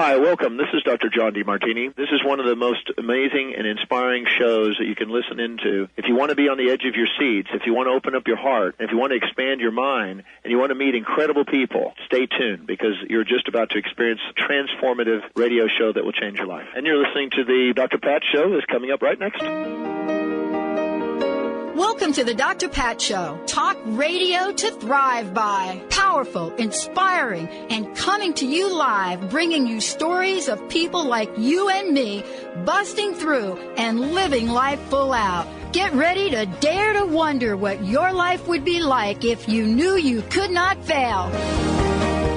Hi, welcome. This is Dr. John DeMartini. This is one of the most amazing and inspiring shows that you can listen into. If you want to be on the edge of your seats, if you want to open up your heart, if you want to expand your mind, and you want to meet incredible people, stay tuned because you're just about to experience a transformative radio show that will change your life. And you're listening to the Dr. Pat Show that's coming up right next. Welcome to the Dr. Pat Show. Talk radio to thrive by. Powerful, inspiring, and coming to you live, bringing you stories of people like you and me, busting through and living life full out. Get ready to dare to wonder what your life would be like if you knew you could not fail.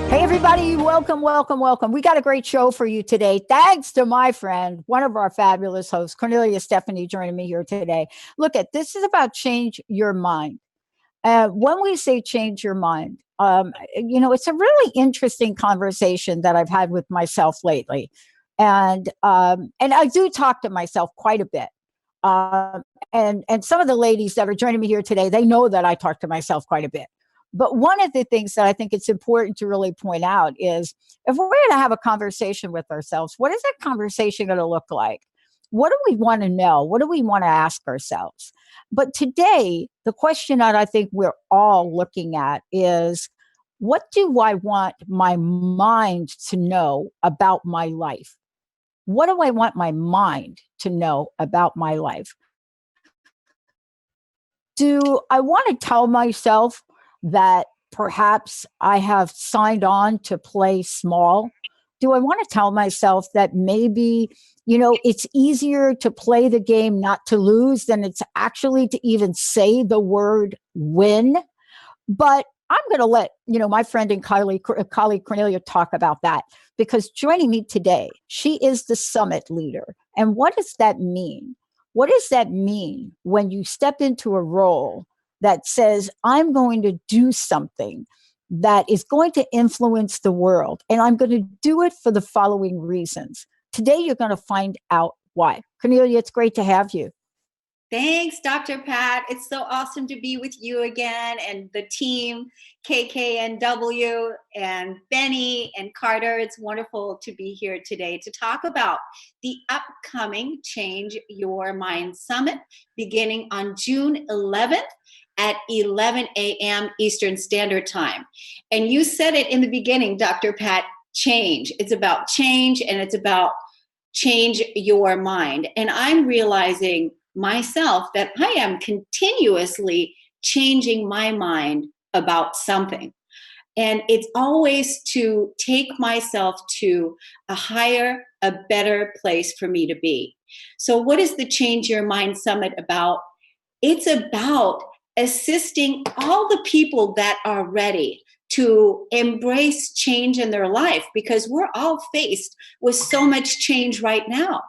Hey, everybody. Welcome, welcome, welcome. We got a great show for you today. Thanks to my friend, one of our fabulous hosts, Kornelia Stephanie, joining me here today. Look, this is about change your mind. When we say change your mind, it's a really interesting conversation that I've had with myself lately. And I do talk to myself quite a bit. And some of the ladies that are joining me here today, they know that I talk to myself quite a bit. But one of the things that I think it's important to really point out is if we're going to have a conversation with ourselves, what is that conversation going to look like? What do we want to know? What do we want to ask ourselves? But today, the question that I think we're all looking at is, what do I want my mind to know about my life? What do I want my mind to know about my life? Do I want to tell myself that perhaps I have signed on to play small? Do I want to tell myself that maybe, it's easier to play the game not to lose than it's actually to even say the word win? But I'm going to let, my friend and colleague Kornelia talk about that, because joining me today, she is the summit leader. And what does that mean? What does that mean when you step into a role that says, I'm going to do something that is going to influence the world, and I'm going to do it for the following reasons? Today, you're going to find out why. Kornelia, it's great to have you. Thanks, Dr. Pat. It's so awesome to be with you again and the team, KKNW and Benny and Carter. It's wonderful to be here today to talk about the upcoming Change Your Mind Summit beginning on June 11th at 11 a.m. Eastern Standard Time. And you said it in the beginning, Dr. Pat, change. It's about change, and it's about change your mind. And I'm realizing myself that I am continuously changing my mind about something. And it's always to take myself to a higher, a better place for me to be. So what is the Change Your Mind Summit about? It's about assisting all the people that are ready to embrace change in their life, because we're all faced with so much change right now.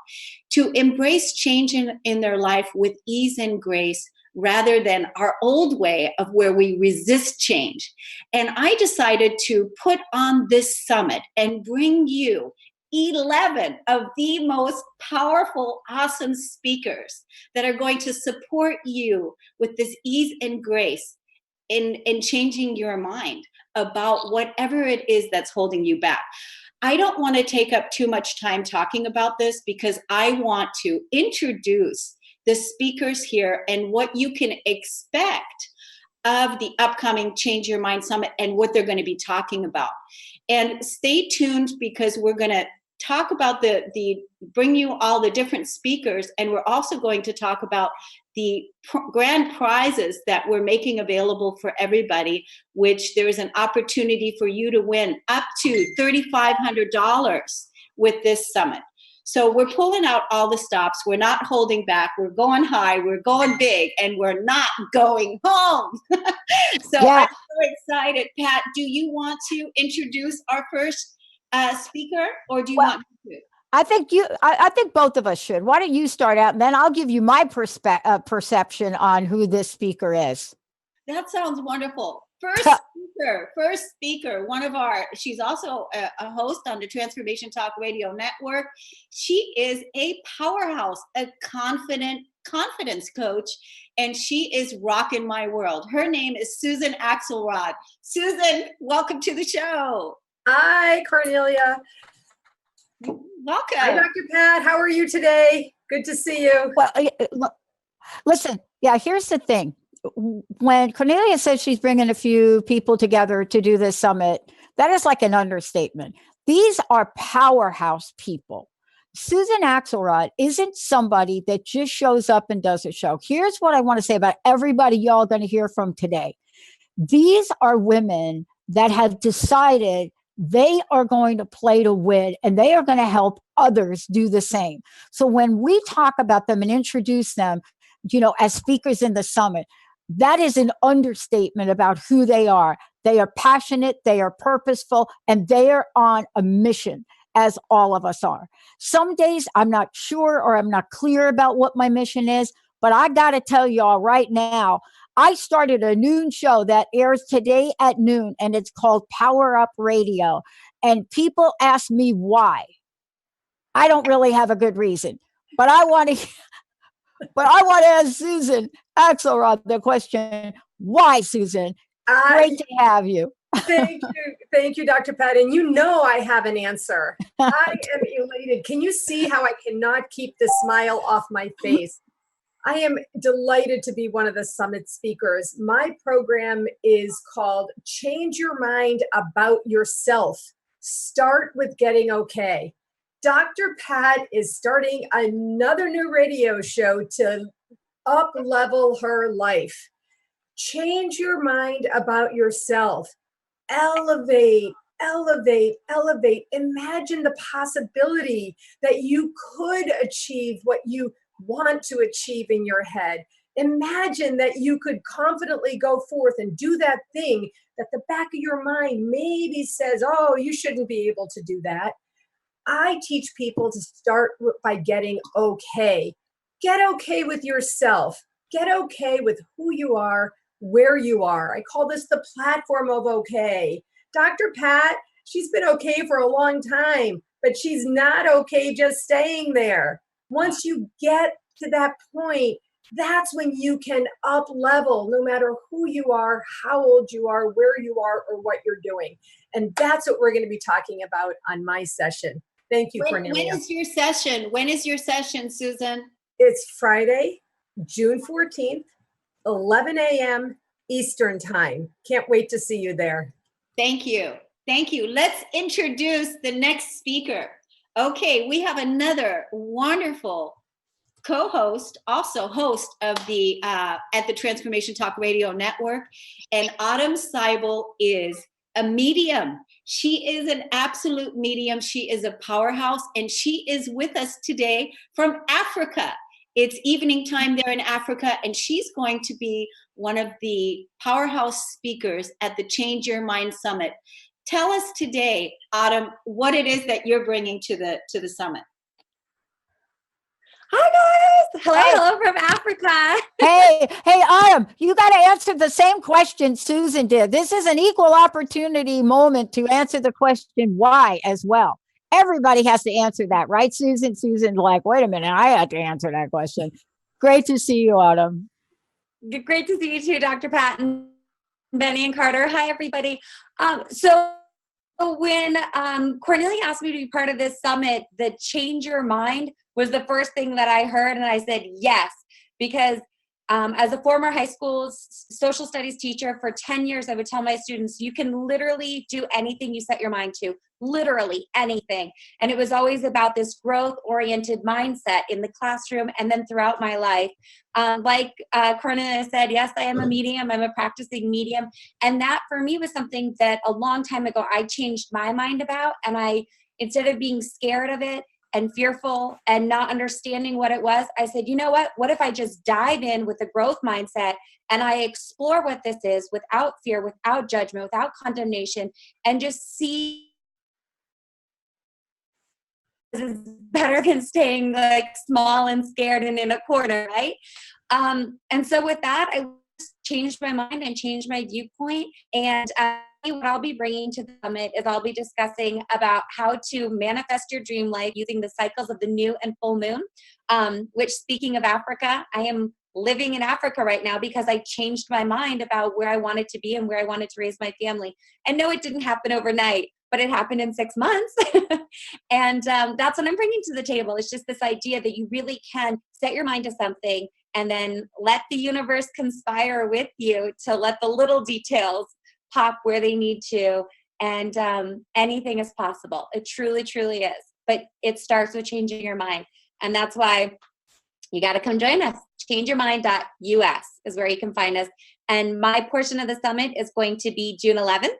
To embrace change in their life with ease and grace, rather than our old way of where we resist change. And I decided to put on this summit and bring you 11 of the most powerful, awesome speakers that are going to support you with this ease and grace in changing your mind about whatever it is that's holding you back. I don't want to take up too much time talking about this, because I want to introduce the speakers here and what you can expect of the upcoming Change Your Mind Summit and what they're going to be talking about. And stay tuned, because we're going to talk about bring you all the different speakers, and we're also going to talk about the grand prizes that we're making available for everybody, which there is an opportunity for you to win up to $3,500 with this summit. So we're pulling out all the stops. We're not holding back. We're going high. We're going big, and we're not going home. So yeah. I'm so excited. Pat, do you want to introduce our first speaker, or do you want me to? I think both of us should. Why don't you start out, and then I'll give you my perception on who this speaker is. That sounds wonderful. First speaker, she's also a host on the Transformation Talk Radio Network. She is a powerhouse, a confidence coach, and she is rocking my world. Her name is Susan Axelrod. Susan, welcome to the show. Hi, Kornelia. Welcome. Hi, Dr. Pat. How are you today? Good to see you. Well, listen, yeah, here's the thing. When Cornelia says she's bringing a few people together to do this summit, that is like an understatement. These are powerhouse people. Susan Axelrod isn't somebody that just shows up and does a show. Here's what I want to say about everybody y'all are going to hear from today. These are women that have decided they are going to play to win and they are going to help others do the same. So when we talk about them and introduce them, as speakers in the summit, that is an understatement about who they are. They are passionate, they are purposeful, and they are on a mission, as all of us are. Some days I'm not sure or I'm not clear about what my mission is, but I got to tell y'all right now, I started a noon show that airs today at noon, and it's called Power Up Radio. And people ask me why. I don't really have a good reason, but I want to ask Susan Axelrod the question, why, Susan? Great to have you. Thank you, Dr. Pat. And I have an answer. I am elated. Can you see how I cannot keep the smile off my face? I am delighted to be one of the summit speakers. My program is called Change Your Mind About Yourself. Start with Getting Okay. Dr. Pat is starting another new radio show to up-level her life. Change your mind about yourself. Elevate, elevate, elevate. Imagine the possibility that you could achieve what you want to achieve in your head. Imagine that you could confidently go forth and do that thing that the back of your mind maybe says, oh, you shouldn't be able to do that. I teach people to start by getting okay. Get okay with yourself. Get okay with who you are, where you are. I call this the platform of okay. Dr. Pat, she's been okay for a long time, but she's not okay just staying there. Once you get to that point, that's when you can up level no matter who you are, how old you are, where you are, or what you're doing. And that's what we're going to be talking about on my session. Thank you, Kornelia. When is your session? When is your session, Susan? It's Friday, June 14th, 11 a.m. Eastern Time. Can't wait to see you there. Thank you. Thank you. Let's introduce the next speaker. Okay, we have another wonderful co-host, also host of the at the Transformation Talk Radio Network, and Autumn Seibel is a medium. She is an absolute medium. She is a powerhouse, and she is with us today from Africa. It's evening time there in Africa, and she's going to be one of the powerhouse speakers at the Change Your Mind Summit. Tell us today, Autumn, what it is that you're bringing to the summit. Hi guys! Hello from Africa. Hey, Autumn, you got to answer the same question Susan did. This is an equal opportunity moment to answer the question why as well. Everybody has to answer that, right, Susan? Susan's like, wait a minute, I had to answer that question. Great to see you, Autumn. Great to see you too, Dr. Pat and Benny and Carter. Hi, everybody. So when Kornelia asked me to be part of this summit, the Change Your Mind was the first thing that I heard, and I said yes, because as a former high school social studies teacher for 10 years, I would tell my students, you can literally do anything you set your mind to, literally anything. And it was always about this growth-oriented mindset in the classroom and then throughout my life. Like Kornelia said, yes, I am a medium. I'm a practicing medium. And that for me was something that a long time ago I changed my mind about. And I, instead of being scared of it and fearful and not understanding what it was, I said, you know what if I just dive in with a growth mindset and I explore what this is without fear, without judgment, without condemnation, and just see this is better than staying like small and scared and in a corner, right? And so with that, I changed my mind and changed my viewpoint. And what I'll be bringing to the summit is I'll be discussing about how to manifest your dream life using the cycles of the new and full moon, which, speaking of Africa, I am living in Africa right now because I changed my mind about where I wanted to be and where I wanted to raise my family. And no, it didn't happen overnight. but it happened in 6 months. And that's what I'm bringing to the table. It's just this idea that you really can set your mind to something and then let the universe conspire with you to let the little details pop where they need to. And anything is possible. It truly, truly is. But it starts with changing your mind. And that's why you got to come join us. Changeyourmind.us is where you can find us. And my portion of the summit is going to be June 11th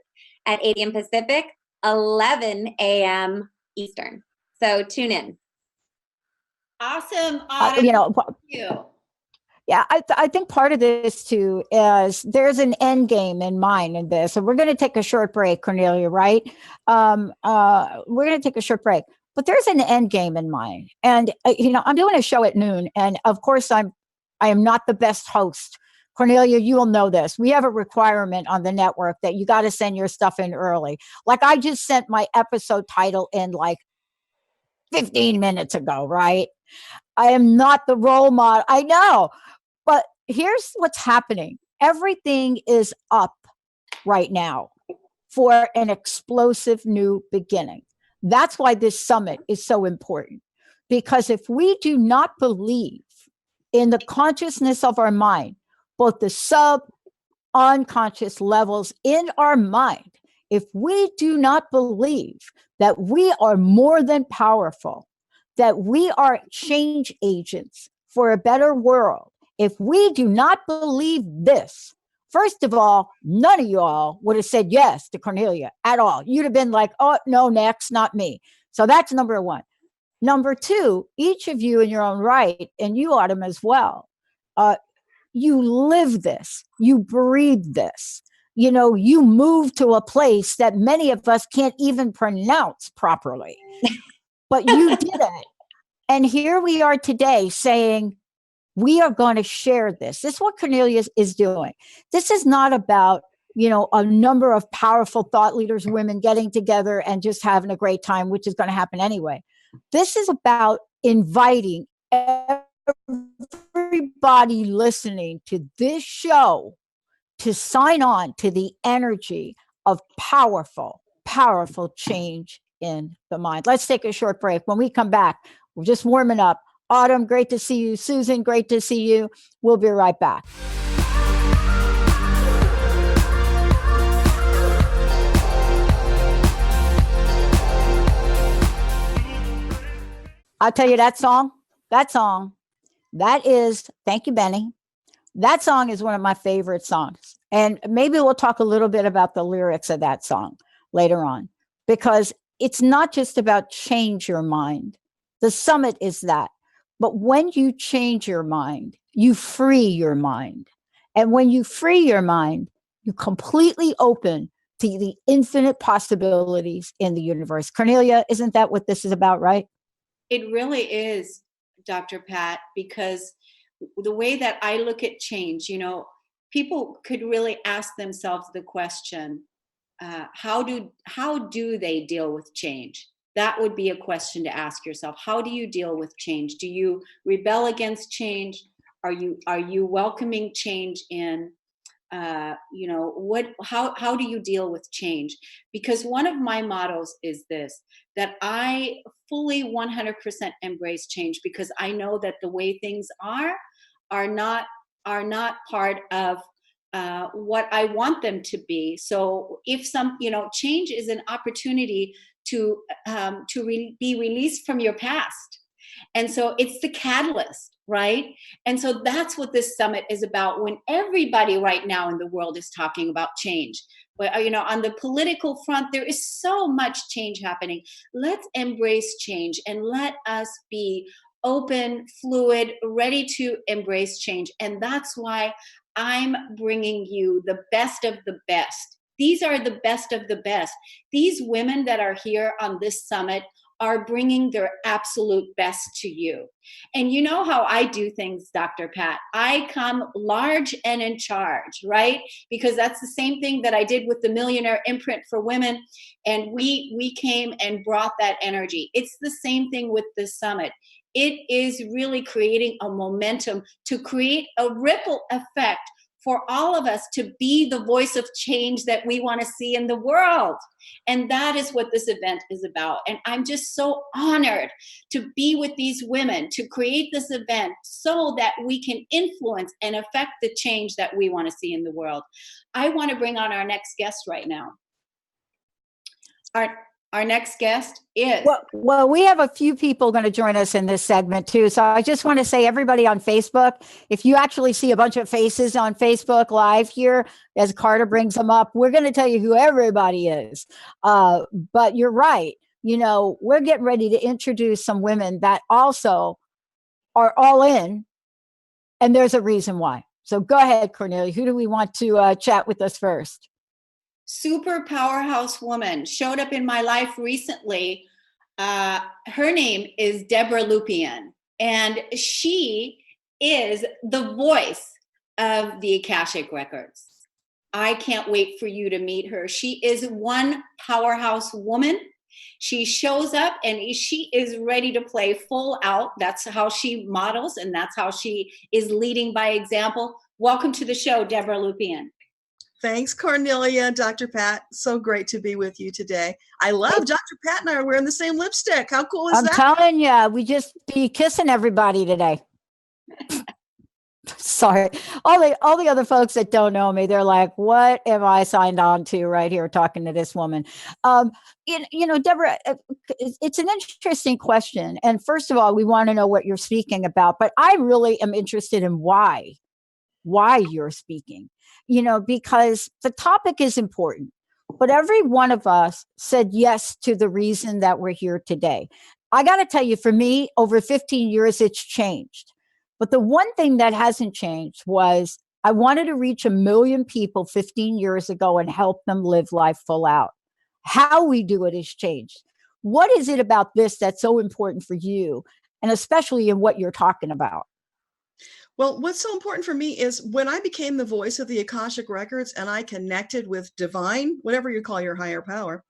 at 8 a.m. Pacific, 11 a.m. Eastern. So tune in. Awesome. You know, Thank you. yeah, I think part of this too is there's an end game in mind in this. So we're going to take a short break, Kornelia, right? We're going to take a short break, but there's an end game in mind. And, you know, I'm doing a show at noon. And of course, I am not the best host. Kornelia, you will know this. We have a requirement on the network that you got to send your stuff in early. Like I just sent my episode title in like 15 minutes ago, right? I am not the role model. I know. But here's what's happening. Everything is up right now for an explosive new beginning. That's why this summit is so important. Because if we do not believe in the consciousness of our mind, both the unconscious levels in our mind, if we do not believe that we are more than powerful, that we are change agents for a better world, if we do not believe this, first of all, none of y'all would have said yes to Kornelia at all. You'd have been like, oh, no, next, not me. So that's number one. Number two, each of you in your own right, and you, Autumn, as well, you live this, you breathe this. You know, you move to a place that many of us can't even pronounce properly, but you did it. And here we are today saying, we are going to share this. This is what Kornelia is doing. This is not about, you know, a number of powerful thought leaders, women getting together and just having a great time, which is going to happen anyway. This is about inviting everybody listening to this show to sign on to the energy of powerful, powerful change in the mind. Let's take a short break. When we come back, we're just warming up. Autumn, great to see you. Susan, great to see you. We'll be right back. I'll tell you that song, that is, thank you, Benny. That song is one of my favorite songs. And maybe we'll talk a little bit about the lyrics of that song later on, because it's not just about change your mind. The summit is that. But when you change your mind, you free your mind. And when you free your mind, you completely open to the infinite possibilities in the universe. Kornelia, isn't that what this is about, right? It really is, Dr. Pat, because the way that I look at change, you know, people could really ask themselves the question, how do they deal with change? That would be a question to ask yourself. How do you deal with change? Do you rebel against change? Are you welcoming change in? You know, how do you deal with change? Because one of my mottos is this, that I fully 100% embrace change, because I know that the way things are not part of what I want them to be. So if change is an opportunity to be released from your past. And so it's the catalyst, right? And so that's what this summit is about, when everybody right now in the world is talking about change. But, you know, on the political front, there is so much change happening. Let's embrace change and let us be open, fluid, ready to embrace change. And that's why I'm bringing you the best of the best. These are the best of the best. These women that are here on this summit are bringing their absolute best to you. And you know how I do things, Dr. Pat. I come large and in charge, right? Because that's the same thing that I did with the Millionaire Imprint for Women. And we came and brought that energy. It's the same thing with this summit. It is really creating a momentum to create a ripple effect for all of us to be the voice of change that we want to see in the world. And that is what this event is about. And I'm just so honored to be with these women, to create this event so that we can influence and affect the change that we want to see in the world. I want to bring on our next guest right now. Our next guest is... Well, we have a few people going to join us in this segment too. So I just want to say, everybody on Facebook, if you actually see a bunch of faces on Facebook Live here, as Carter brings them up, we're going to tell you who everybody is. But you're right. You know, we're getting ready to introduce some women that also are all in, and there's a reason why. So go ahead, Kornelia. Who do we want to chat with us first? Super powerhouse woman showed up in my life recently. Her name is Deborah Lupien, and she is the voice of the Akashic Records. I can't wait for you to meet her. She is one powerhouse woman. She shows up and she is ready to play full out. That's how she models, and that's how she is leading by example. Welcome to the show, Deborah Lupien. Thanks, Kornelia, Dr. Pat. So great to be with you today. I love Dr. Pat and I are wearing the same lipstick. How cool is that? I'm telling you, we just be kissing everybody today. Sorry. All the other folks that don't know me, they're like, what am I signed on to right here talking to this woman? You know, Deborah, it's an interesting question. And first of all, we want to know what you're speaking about, but I really am interested in why you're speaking, you know, because the topic is important, but every one of us said yes to the reason that we're here today. I got to tell you, for me, over 15 years, it's changed. But the one thing that hasn't changed was I wanted to reach 1 million people 15 years ago and help them live life full out. How we do it has changed. What is it about this that's so important for you, and especially in what you're talking about? Well, what's so important for me is when I became the voice of the Akashic Records and I connected with divine, whatever you call your higher power,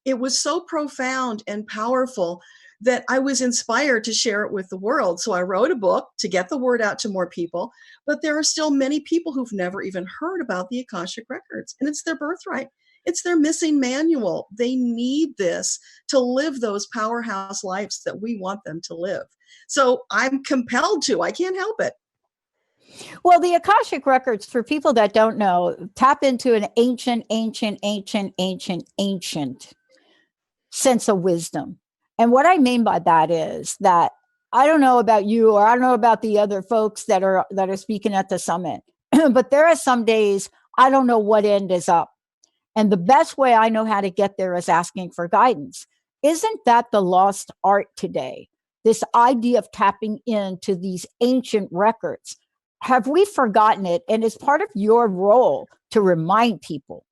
it was so profound and powerful that I was inspired to share it with the world. So I wrote a book to get the word out to more people, but there are still many people who've never even heard about the Akashic Records, and it's their birthright. It's their missing manual. They need this to live those powerhouse lives that we want them to live. So I'm compelled to, I can't help it. Well, the Akashic Records, for people that don't know, tap into an ancient sense of wisdom. And what I mean by that is that I don't know about you, or I don't know about the other folks that are speaking at the summit, but there are some days I don't know what end is up. And the best way I know how to get there is asking for guidance. Isn't that the lost art today? This idea of tapping into these ancient records. Have we forgotten it? And it's part of your role to remind people.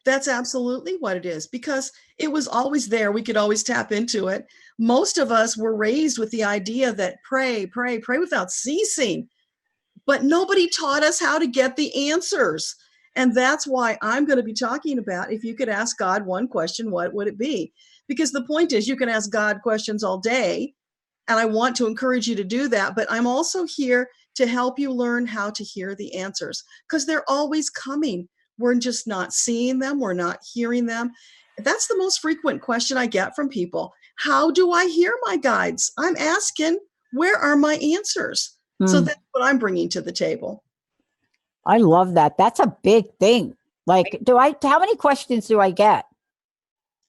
That's absolutely what it is, because it was always there. We could always tap into it. Most of us were raised with the idea that pray without ceasing, but nobody taught us how to get the answers. And that's why I'm going to be talking about, if you could ask God one question, what would it be? Because the point is, you can ask God questions all day, and I want to encourage you to do that. But I'm also here to help you learn how to hear the answers, because they're always coming. We're just not seeing them. We're not hearing them. That's the most frequent question I get from people. How do I hear my guides? I'm asking, where are my answers? So that's what I'm bringing to the table. I love that. That's a big thing. Like, how many questions do I get?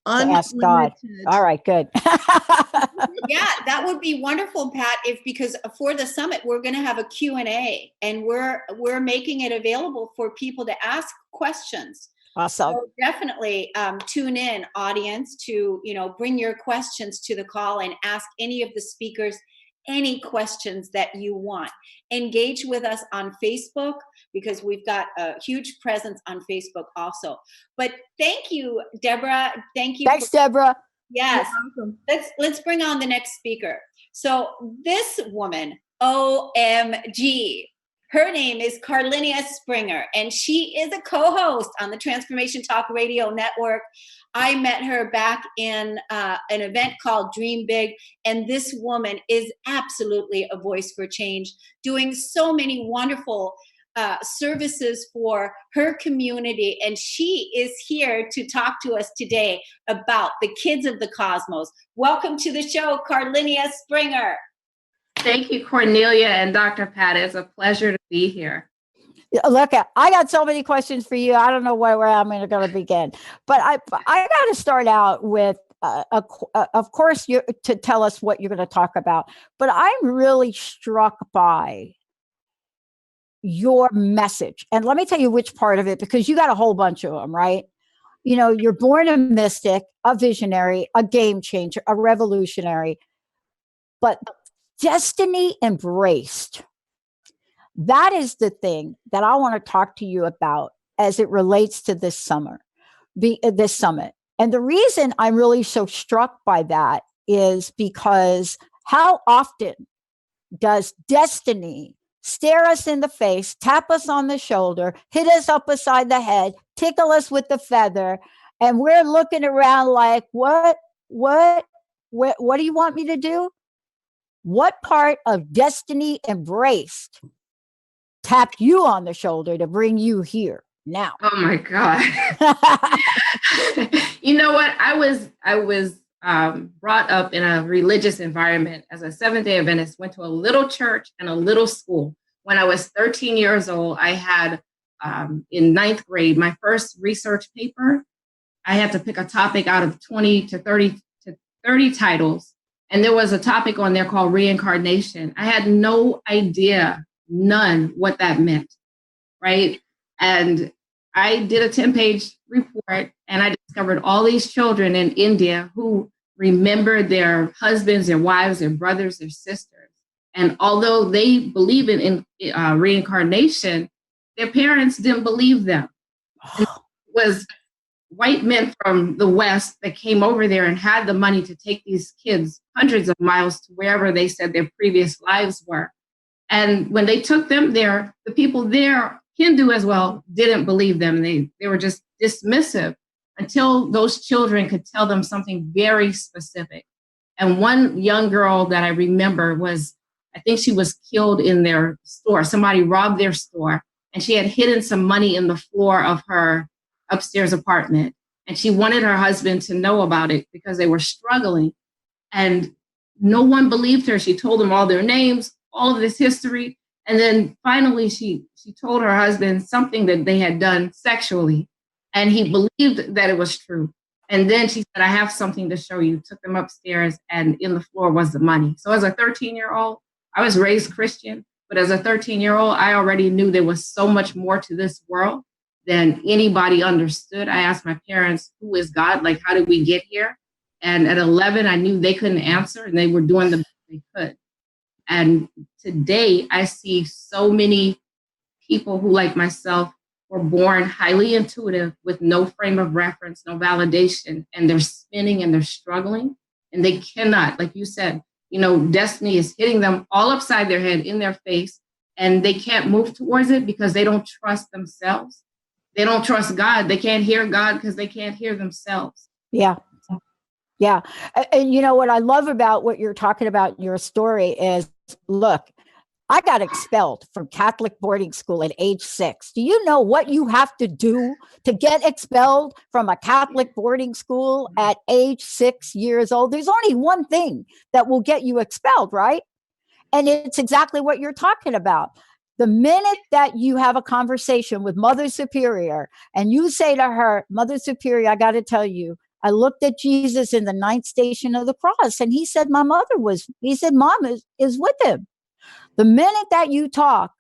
Ask God. All right, good. Yeah, that would be wonderful, Pat, because for the summit, we're going to have a Q&A, and we're making it available for people to ask questions. Awesome. So definitely tune in, audience, to bring your questions to the call and ask any of the speakers any questions that you want. Engage with us on Facebook, because we've got a huge presence on Facebook also. But thank you, Deborah. Thank you. Thanks, Deborah. Yes. Let's bring on the next speaker. So this woman, OMG, her name is Kornelia Springer, and she is a co-host on the Transformation Talk Radio Network. I met her back in an event called Dream Big, and this woman is absolutely a voice for change, doing so many wonderful services for her community. And she is here to talk to us today about the kids of the cosmos. Welcome to the show, Kornelia Springer. Thank you, Cornelia and Dr. Pat. It's a pleasure to be here. Look, I got so many questions for you. I don't know where I'm going to begin, but I got to start out with, of course, you to tell us what you're going to talk about. But I'm really struck by your message, and let me tell you which part of it, because you got a whole bunch of them, right? You know, you're born a mystic, a visionary, a game changer, a revolutionary, but destiny embraced. That is the thing that I want to talk to you about as it relates to this summit. And the reason I'm really so struck by that is because how often does destiny stare us in the face, tap us on the shoulder, hit us up beside the head, tickle us with the feather, and we're looking around like, what do you want me to do? What part of destiny embraced tapped you on the shoulder to bring you here now? Oh my God. You know what? I was brought up in a religious environment as a Seventh-day Adventist, went to a little church and a little school. When I was 13 years old, I had, in ninth grade, my first research paper. I had to pick a topic out of 20 to 30 titles. And there was a topic on there called reincarnation. I had no idea, none, what that meant, right? And I did a 10-page report, and I discovered all these children in India who remembered their husbands, their wives, their brothers, their sisters. And although they believe in reincarnation, their parents didn't believe them. And it was white men from the West that came over there and had the money to take these kids hundreds of miles to wherever they said their previous lives were. And when they took them there, the people there, Hindu as well, didn't believe them. They were just dismissive until those children could tell them something very specific. And one young girl that I remember was, I think she was killed in their store. Somebody robbed their store, and she had hidden some money in the floor of her upstairs apartment. And she wanted her husband to know about it because they were struggling. And no one believed her. She told them all their names, all of this history. And then finally, she told her husband something that they had done sexually. And he believed that it was true. And then she said, I have something to show you. Took them upstairs, and in the floor was the money. So as a 13-year-old, I was raised Christian, but as a 13-year-old, I already knew there was so much more to this world than anybody understood. I asked my parents, who is God? Like, how did we get here? And at 11, I knew they couldn't answer, and they were doing the best they could. And today, I see so many people who, like myself, were born highly intuitive with no frame of reference, no validation, and they're spinning and they're struggling, and they cannot, like you said, you know, destiny is hitting them all upside their head, in their face, and they can't move towards it because they don't trust themselves. They don't trust God. They can't hear God because they can't hear themselves. Yeah. Yeah. And you know what I love about what you're talking about in your story is, look, I got expelled from Catholic boarding school at age 6. Do you know what you have to do to get expelled from a Catholic boarding school at age 6 years old? There's only one thing that will get you expelled, right? And it's exactly what you're talking about. The minute that you have a conversation with Mother Superior and you say to her, Mother Superior, I got to tell you, I looked at Jesus in the ninth station of the cross, and he said, Mom is with him. The minute that you talk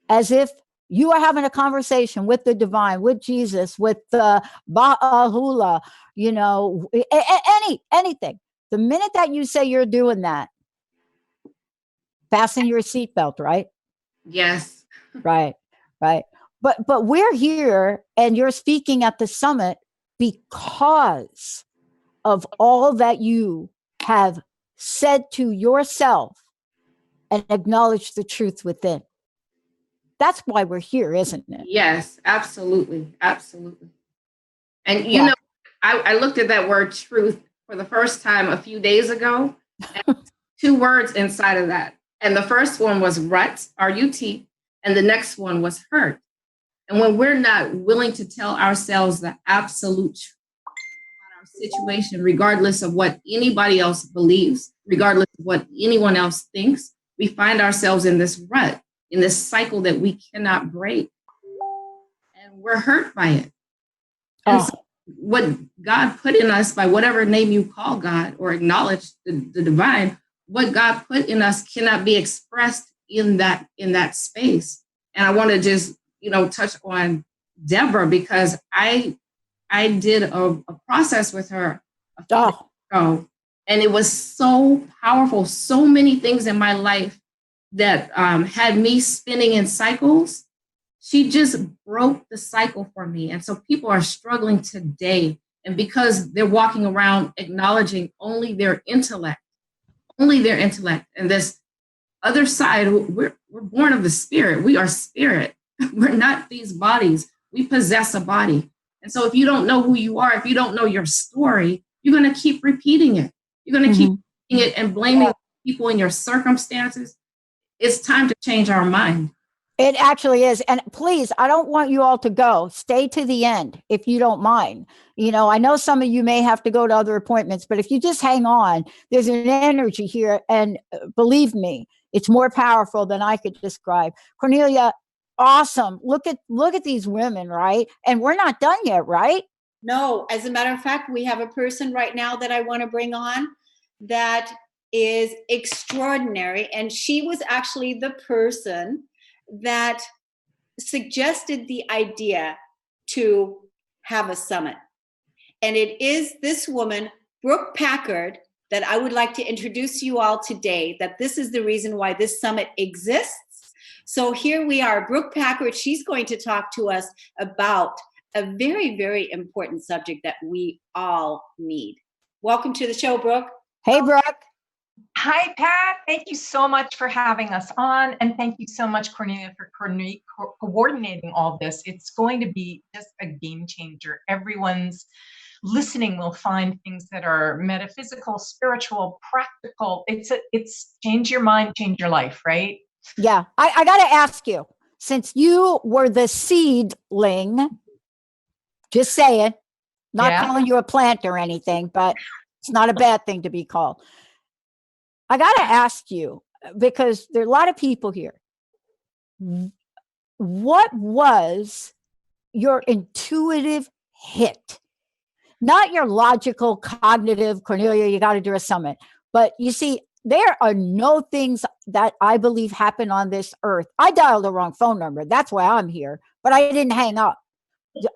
as if you are having a conversation with the divine, with Jesus, with the Baha'u'llah, you know, anything, the minute that you say you're doing that, fasten your seatbelt, right? Yes. Right. But we're here, and you're speaking at the summit because of all that you have said to yourself and acknowledge the truth within. That's why we're here, isn't it? Yes, absolutely. Absolutely. And you know, I looked at that word truth for the first time a few days ago. And 2 words inside of that. And the first one was rut, R-U-T. and the next one was hurt. And when we're not willing to tell ourselves the absolute truth about our situation, regardless of what anybody else believes, regardless of what anyone else thinks, we find ourselves in this rut, in this cycle that we cannot break. And we're hurt by it. And so what God put in us, by whatever name you call God or acknowledge the divine, what God put in us cannot be expressed in that space. And I want to just, touch on Deborah, because I did a process with her a few days ago, and it was so powerful. So many things in my life that had me spinning in cycles. She just broke the cycle for me. And so people are struggling today. And because they're walking around acknowledging only their intellect, and this other side, we're born of the spirit. We are spirit. We're not these bodies. We possess a body. And so if you don't know who you are, if you don't know your story, you're going to keep repeating it. You're going to keep repeating it and blaming people in your circumstances. It's time to change our mind. It actually is. And please, I don't want you all to go. Stay to the end if you don't mind. I know some of you may have to go to other appointments, but if you just hang on, there's an energy here. And believe me, it's more powerful than I could describe. Kornelia, awesome. Look at these women, right? And we're not done yet, right? No, as a matter of fact, we have a person right now that I want to bring on that is extraordinary. And she was actually the person that suggested the idea to have a summit. And it is this woman, Brooke Packard, that I would like to introduce you all today, that this is the reason why this summit exists. So here we are, Brooke Packard. She's going to talk to us about a very, very important subject that we all need. Welcome to the show, Brooke. Hey, Brooke. Hi, Pat. Thank you so much for having us on. And thank you so much, Kornelia, for coordinating all this. It's going to be just a game changer. Everyone's listening will find things that are metaphysical, spiritual, practical. It's change your mind, change your life, right? Yeah. I got to ask you, since you were the seedling, just saying, not calling you a plant or anything, but it's not a bad thing to be called. I got to ask you, because there are a lot of people here. What was your intuitive hit? Not your logical, cognitive, Kornelia, you got to do a summit. But you see, there are no things that I believe happen on this earth. I dialed the wrong phone number. That's why I'm here. But I didn't hang up.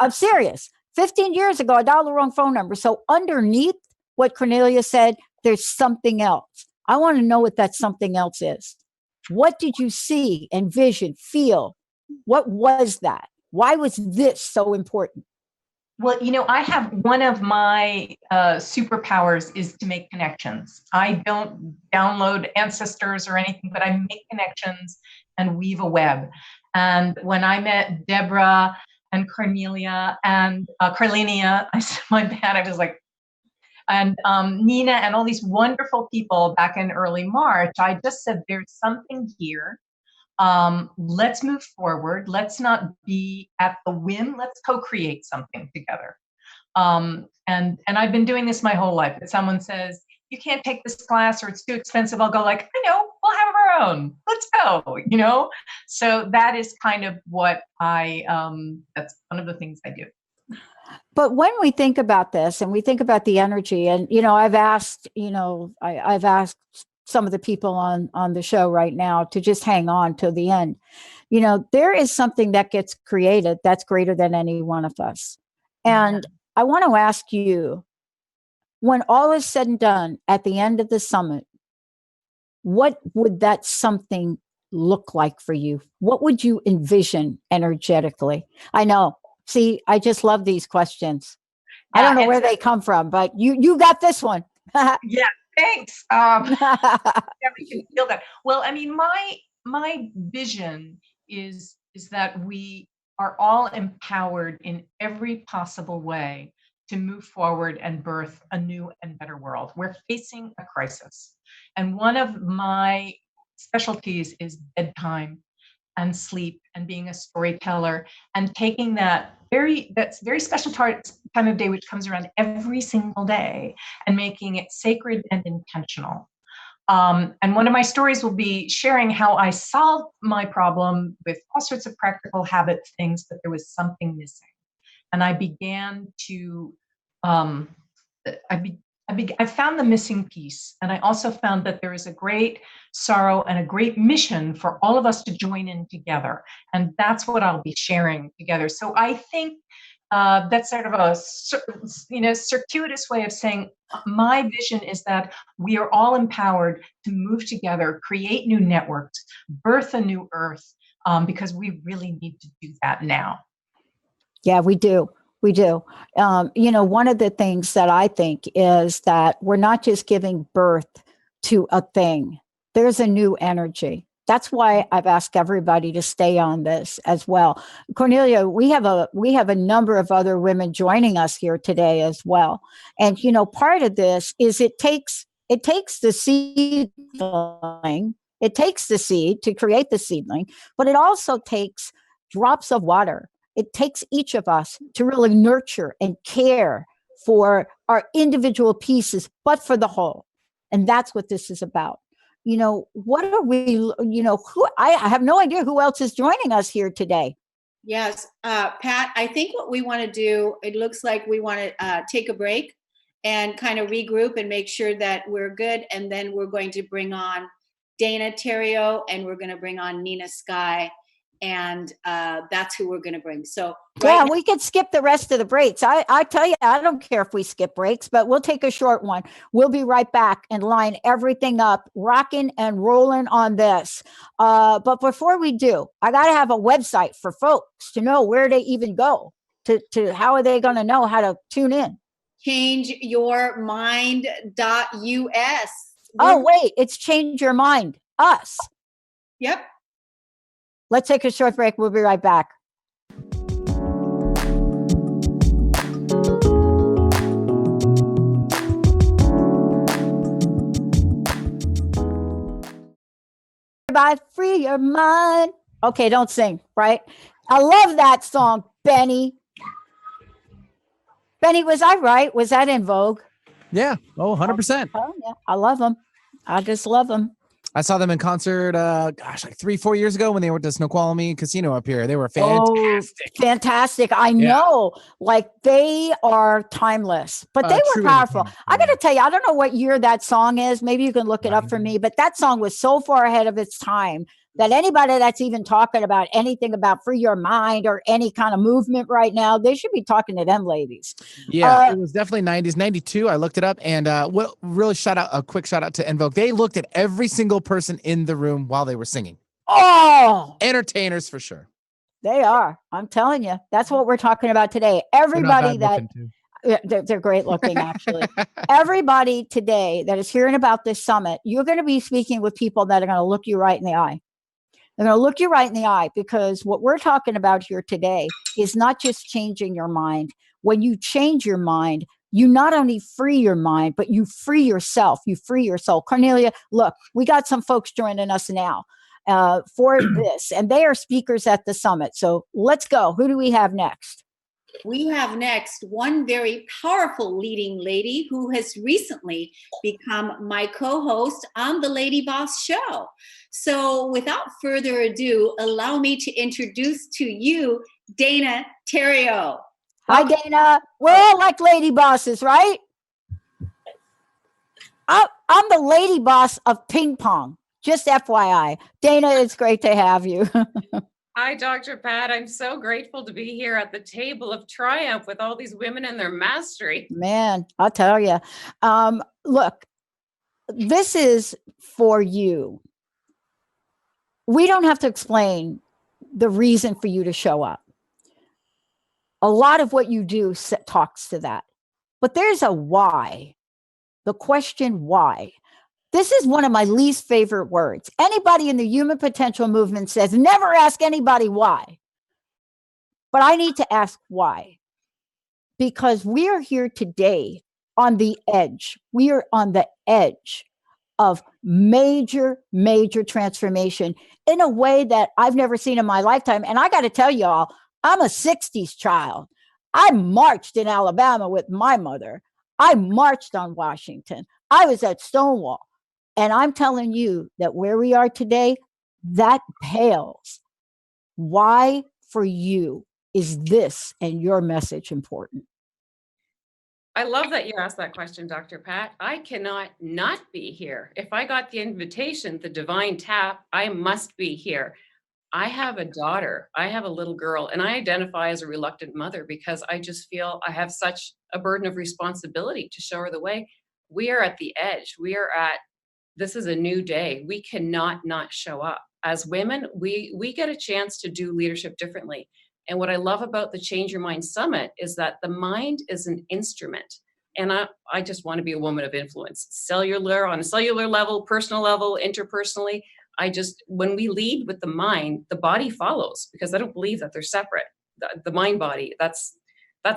I'm serious. 15 years ago, I dialed the wrong phone number. So underneath what Kornelia said, there's something else. I want to know what that something else is. What did you see, envision, feel? What was that? Why was this so important? Well, I have one of my superpowers is to make connections. I don't download ancestors or anything, but I make connections and weave a web. And when I met Deborah and Kornelia and Kornelia, I said, my bad, I was like, and Nina and all these wonderful people back in early March, I just said, there's something here. Let's move forward. Let's not be at the whim. Let's co-create something together. And I've been doing this my whole life. If someone says, you can't take this class or it's too expensive, I'll go like, I know, we'll have our own. Let's go, So that is kind of what that's one of the things I do. But when we think about this and we think about the energy, and, I've asked, I've asked some of the people on the show right now to just hang on till the end. There is something that gets created that's greater than any one of us. And I want to ask you, when all is said and done at the end of the summit, what would that something look like for you? What would you envision energetically? I know. See, I just love these questions. I don't know where they come from, but you got this one. Yeah, thanks. We can feel that. Well, I mean, my vision is that we are all empowered in every possible way to move forward and birth a new and better world. We're facing a crisis. And one of my specialties is bedtime and sleep and being a storyteller and taking that's very special time of day, which comes around every single day, and making it sacred and intentional. And one of my stories will be sharing how I solved my problem with all sorts of practical habit things, but there was something missing. And I began to, I found the missing piece. And I also found that there is a great sorrow and a great mission for all of us to join in together. And that's what I'll be sharing together. So I think that's sort of a circuitous way of saying my vision is that we are all empowered to move together, create new networks, birth a new earth, because we really need to do that now. Yeah, we do. We do. One of the things that I think is that we're not just giving birth to a thing. There's a new energy. That's why I've asked everybody to stay on this as well. Kornelia, we have a number of other women joining us here today as well. And part of this is it takes the seedling, it takes the seed to create the seedling, but it also takes drops of water. It takes each of us to really nurture and care for our individual pieces, but for the whole. And that's what this is about. What are we, who, I have no idea who else is joining us here today. Yes. Pat, I think what we want to do, it looks like we want to take a break and kind of regroup and make sure that we're good. And then we're going to bring on Dana Terrio, and we're going to bring on Nina Sky. And that's who we're going to bring. So we could skip the rest of the breaks. I tell you, I don't care if we skip breaks, but we'll take a short one. We'll be right back and line everything up, rocking and rolling on this. But before we do, I got to have a website for folks to know where they even go to how are they going to know how to tune in? ChangeYourMind.us. Oh, wait, it's Change Your Mind, us. Yep. Let's take a short break. We'll be right back. Everybody, free your mind. Okay, don't sing, right? I love that song, Benny. Benny, was I right? Was that in vogue? Yeah. Oh, 100%. Oh, yeah. I love them. I just love them. I saw them in concert, like 3-4 years ago when they were at the Snoqualmie Casino up here. They were fantastic. Oh, fantastic. I know. Like, they are timeless, but they were powerful. I got to tell you, I don't know what year that song is. Maybe you can look it up for me, but that song was so far ahead of its time that anybody that's even talking about anything about free your mind or any kind of movement right now, they should be talking to them ladies. Yeah, it was definitely 90s, 92. I looked it up, and a quick shout out to Invoke. They looked at every single person in the room while they were singing. Oh, entertainers for sure. They are. I'm telling you, that's what we're talking about today. Everybody they're great looking, actually. Everybody today that is hearing about this summit, you're going to be speaking with people that are going to look you right in the eye. They're going to look you right in the eye, because what we're talking about here today is not just changing your mind. When you change your mind, you not only free your mind, but you free yourself. You free your soul. Kornelia, look, we got some folks joining us now for this, and they are speakers at the summit. So let's go. Who do we have next? We have next one very powerful leading lady who has recently become my co-host on the Lady Boss Show. So without further ado, allow me to introduce to you Dana Terrio. Hi, Dana. We're all like lady bosses, right? I'm the lady boss of ping pong. Just FYI. Dana, it's great to have you. Hi, Dr. Pat. I'm so grateful to be here at the table of triumph with all these women and their mastery. Man, I'll tell you. Look, this is for you. We don't have to explain the reason for you to show up. A lot of what you do talks to that. But there's a why. The question why. This is one of my least favorite words. Anybody in the human potential movement says, never ask anybody why. But I need to ask why. Because we are here today on the edge. We are on the edge of major, major transformation in a way that I've never seen in my lifetime. And I got to tell y'all, I'm a 60s child. I marched in Alabama with my mother. I marched on Washington. I was at Stonewall. And I'm telling you that where we are today, that pales. Why for you is this and your message important? I love that you asked that question, Dr. Pat. I cannot not be here. If I got the invitation, the divine tap, I must be here. I have a daughter, I have a little girl, and I identify as a reluctant mother because I just feel I have such a burden of responsibility to show her the way. We are at the edge. This is a new day. We cannot not show up. As women, we get a chance to do leadership differently. And what I love about the Change Your Mind Summit is that the mind is an instrument. And I just want to be a woman of influence, on a cellular level, personal level, interpersonally. When we lead with the mind, the body follows, because I don't believe that they're separate. The mind body, that's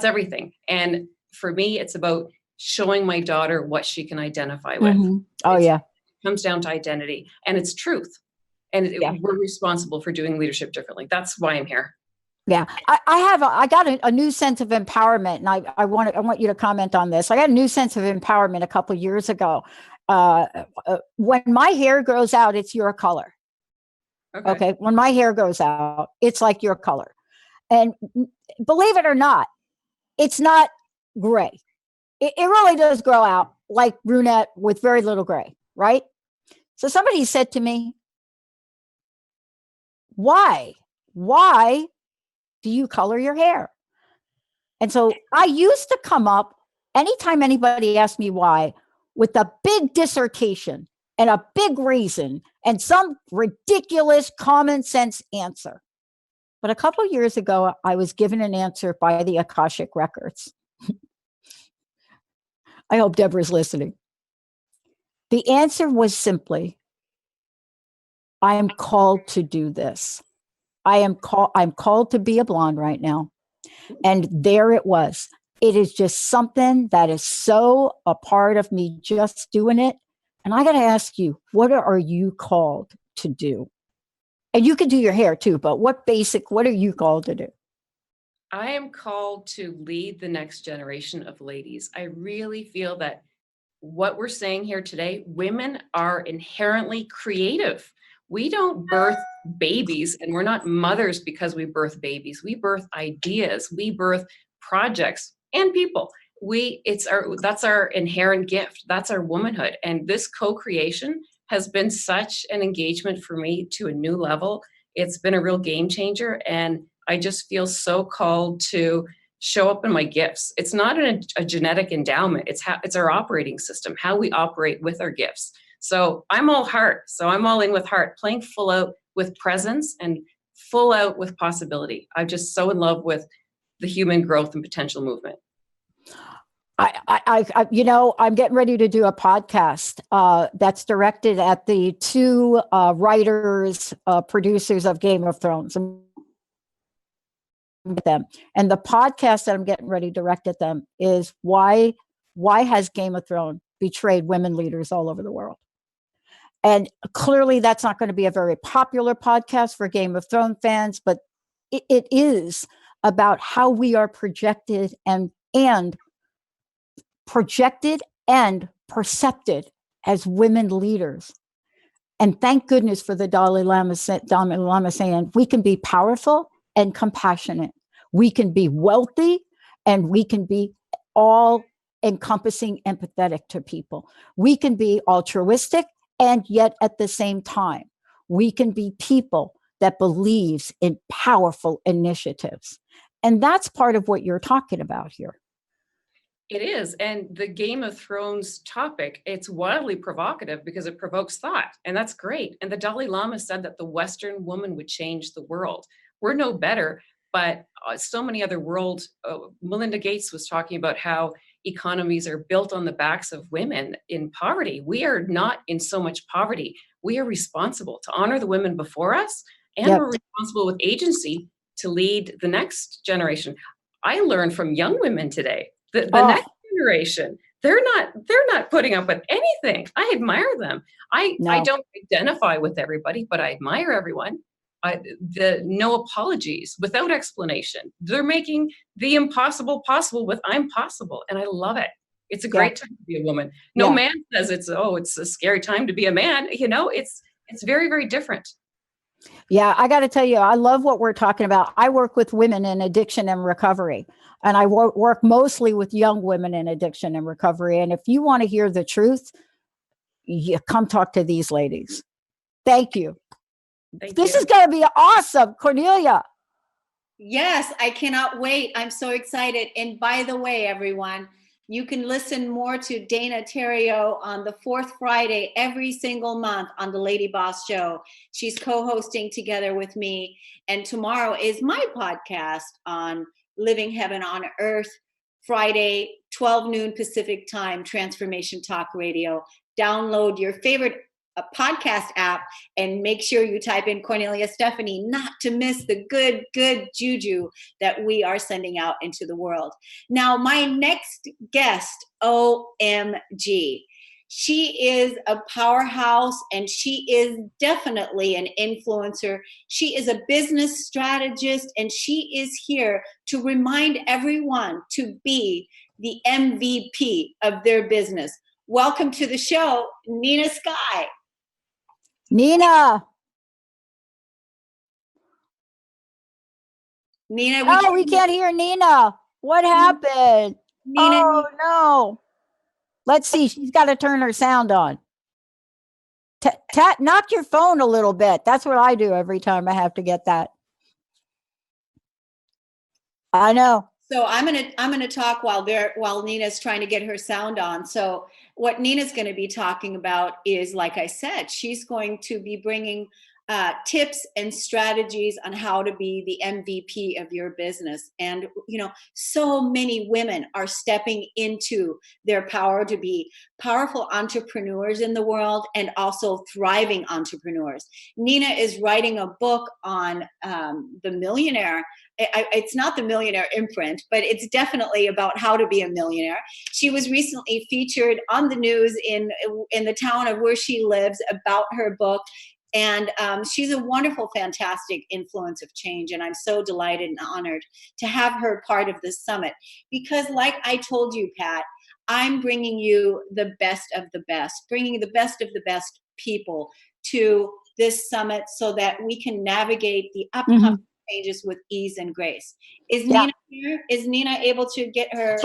everything. And for me, it's about showing my daughter what she can identify with. Oh, yeah. It comes down to identity, and it's truth. And we're responsible for doing leadership differently. That's why I'm here. Yeah, I got a new sense of empowerment, and I want you to comment on this. I got a new sense of empowerment a couple of years ago. When my hair grows out, it's your color. Okay. When my hair goes out, it's like your color. And believe it or not, it's not gray. It really does grow out like brunette with very little gray, right? So somebody said to me, why do you color your hair? And so I used to come up anytime anybody asked me why with a big dissertation and a big reason and some ridiculous common sense answer. But a couple of years ago, I was given an answer by the Akashic Records. I hope Deborah's listening. The answer was simply, I am called to do this. I'm called to be a blonde right now. And there it was. It is just something that is so a part of me just doing it. And I got to ask you, what are you called to do? And you can do your hair too, but what are you called to do? I am called to lead the next generation of ladies. I really feel that what we're saying here today, women are inherently creative. We don't birth babies, and we're not mothers because we birth babies. We birth ideas, we birth projects and people. That's our inherent gift. That's our womanhood. And this co-creation has been such an engagement for me to a new level. It's been a real game changer. And I just feel so called to show up in my gifts. It's not a genetic endowment. It's our operating system, how we operate with our gifts. So I'm all heart. So I'm all in with heart, playing full out with presence and full out with possibility. I'm just so in love with the human growth and potential movement. I'm getting ready to do a podcast that's directed at the two writers, producers of Game of Thrones. Them. And the podcast that I'm getting ready to direct at them is why has Game of Thrones betrayed women leaders all over the world? And clearly that's not going to be a very popular podcast for Game of Thrones fans, but it is about how we are projected and percepted as women leaders. And thank goodness for the Dalai Lama saying we can be powerful and compassionate. We can be wealthy and we can be all encompassing, empathetic to people. We can be altruistic, and yet at the same time, we can be people that believes in powerful initiatives. And that's part of what you're talking about here. It is. And the Game of Thrones topic, it's wildly provocative because it provokes thought. And that's great. And the Dalai Lama said that the Western woman would change the world. We're no better, but so many other worlds. Melinda Gates was talking about how economies are built on the backs of women in poverty. We are not in so much poverty. We are responsible to honor the women before us, and we're responsible with agency to lead the next generation. I learned from young women today, the next generation, they're not putting up with anything. I admire them. I don't identify with everybody, but I admire everyone. The no apologies, without explanation. They're making the impossible possible with I'm possible, and I love it. It's a great time to be a woman. No man says it's a scary time to be a man. It's very, very different. Yeah, I got to tell you, I love what we're talking about. I work with women in addiction and recovery, and I work mostly with young women in addiction and recovery. And if you want to hear the truth, you come talk to these ladies. Thank you. This is going to be awesome, Kornelia. Yes, I cannot wait. I'm so excited. And by the way, everyone, you can listen more to Dana Terrio on the fourth Friday every single month on the Lady Boss Show. She's co-hosting together with me. And tomorrow is my podcast on Living Heaven on Earth, Friday, 12 noon Pacific time, Transformation Talk Radio. Download your favorite podcast app and make sure you type in Kornelia Stephanie, not to miss the good juju that we are sending out into the world. Now, my next guest, OMG. She is a powerhouse and she is definitely an influencer. She is a business strategist and she is here to remind everyone to be the MVP of their business. Welcome to the show, Nina Sky. Nina, we can't hear Nina. What happened? Nina, no. Let's see. She's got to turn her sound on. Knock your phone a little bit. That's what I do every time I have to get that. I know. So I'm gonna talk while Nina's trying to get her sound on. So what Nina's going to be talking about is, like I said, she's going to be bringing tips and strategies on how to be the MVP of your business. And, so many women are stepping into their power to be powerful entrepreneurs in the world and also thriving entrepreneurs. Nina is writing a book on the millionaire. It's not the Millionaire Imprint, but it's definitely about how to be a millionaire. She was recently featured on the news in the town of where she lives about her book. And she's a wonderful, fantastic influence of change. And I'm so delighted and honored to have her part of this summit. Because like I told you, Pat, I'm bringing you the best of the best, bringing the best of the best people to this summit so that we can navigate the upcoming changes with ease and grace. Is Nina here? Is Nina able to get her?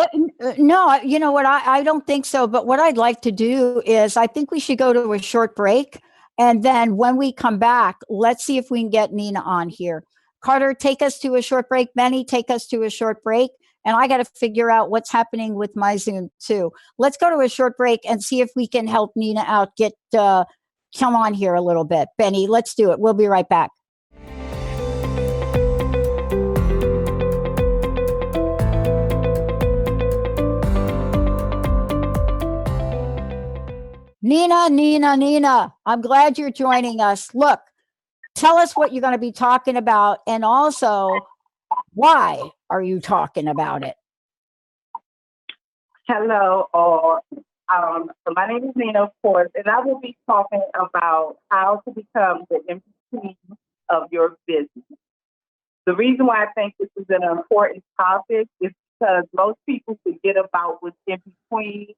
No, you know what? I don't think so. But what I'd like to do is I think we should go to a short break. And then when we come back, let's see if we can get Nina on here. Carter, take us to a short break. Benny, take us to a short break. And I got to figure out what's happening with my Zoom too. Let's go to a short break and see if we can help Nina out. Come on here a little bit. Benny, let's do it. We'll be right back. Nina, I'm glad you're joining us. Look, tell us what you're going to be talking about, and also, why are you talking about it? Hello, all. So my name is Nina, of course, and I will be talking about how to become the MVP of your business. The reason why I think this is an important topic is because most people forget about what's in between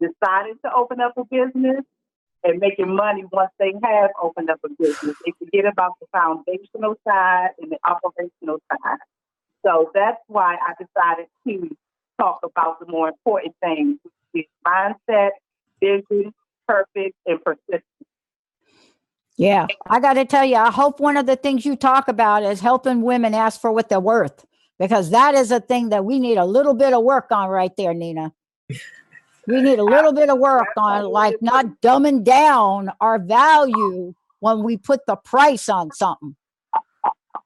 deciding to open up a business and making money once they have opened up a business. They forget about the foundational side and the operational side. So that's why I decided to talk about the more important things, which is mindset, vision, purpose, and persistence. Yeah, I got to tell you, I hope one of the things you talk about is helping women ask for what they're worth, because that is a thing that we need a little bit of work on right there, Nina. We need a little bit of work on, like, not dumbing down our value when we put the price on something.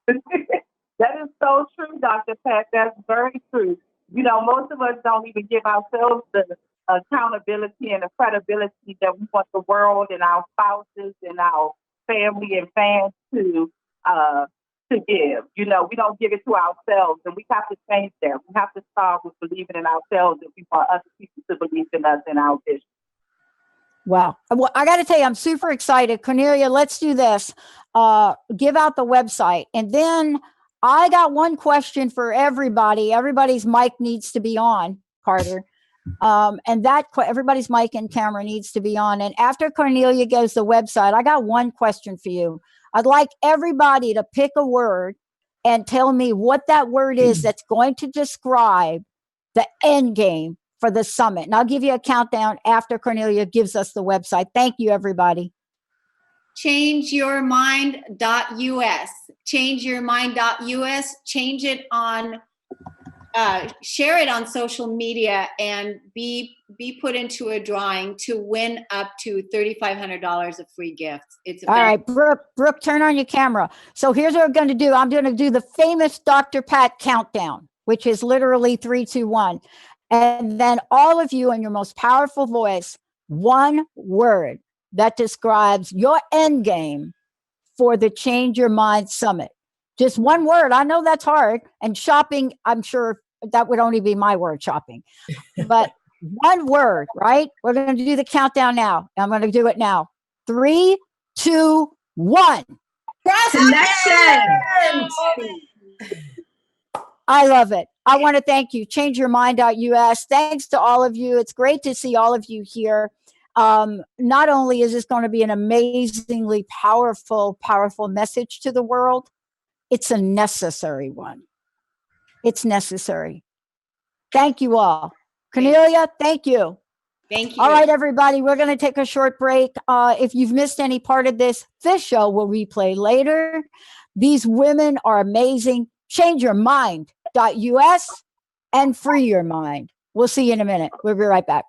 That is so true, Dr. Pat. That's very true. Most of us don't even give ourselves the accountability and the credibility that we want the world and our spouses and our family and fans to to give. You know, we don't give it to ourselves, and we have to change that. We have to start with believing in ourselves if we want other people to believe in us and our vision. Wow. Well, I got to tell you, I'm super excited. Cornelia, let's do this. Give out the website. And then I got one question for everybody. Everybody's mic needs to be on, Carter. And everybody's mic and camera needs to be on. And after Cornelia goes the website, I got one question for you. I'd like everybody to pick a word and tell me what that word is that's going to describe the end game for the summit. And I'll give you a countdown after Cornelia gives us the website. Thank you, everybody. Changeyourmind.us. Changeyourmind.us. Change it on, share it on social media, and be put into a drawing to win up to $3,500 of free gifts. It's all right, Brooke, turn on your camera. So here's what we're going to do. I'm going to do the famous Dr. Pat countdown, which is literally 3, 2, 1. And then all of you in your most powerful voice, one word that describes your end game for the Change Your Mind Summit. Just one word. I know that's hard. And shopping, I'm sure that would only be my word, shopping. But one word, right? We're going to do the countdown now. I'm going to do it now. 3, 2, 1. Connection. I love it. I want to thank you. Changeyourmind.us. Thanks to all of you. It's great to see all of you here. Not only is this going to be an amazingly powerful message to the world, it's a necessary one. It's necessary. Thank you all. Cornelia, thank you. Thank you. All right, everybody, we're going to take a short break. If you've missed any part of this show will replay later. These women are amazing. Changeyourmind.us and free your mind. We'll see you in a minute. We'll be right back.